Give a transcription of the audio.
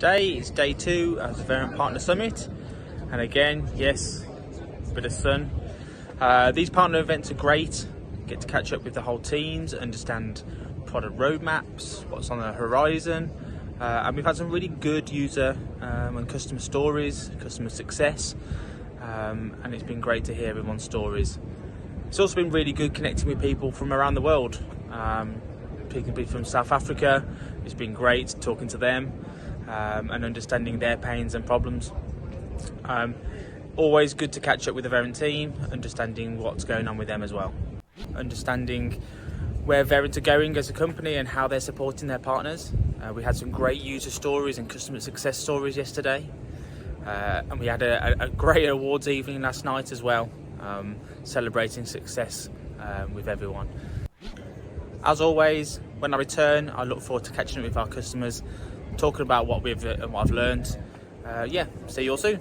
Today is day 2 of the Verint Partner Summit, and again, yes, a bit of sun. These partner events are great. Get to catch up with the whole teams, understand product roadmaps, what's on the horizon, and we've had some really good user and customer stories, customer success, and it's been great to hear everyone's stories. It's also been really good connecting with people from around the world. People from South Africa, it's been great talking to them and understanding their pains and problems. Always good to catch up with the Verint team, understanding what's going on with them as well. Understanding where Verint are going as a company and how they're supporting their partners. We had some great user stories and customer success stories yesterday. And we had a great awards evening last night as well, celebrating success with everyone. As always, when I return, I look forward to catching up with our customers, talking about what I've learned. See you all soon.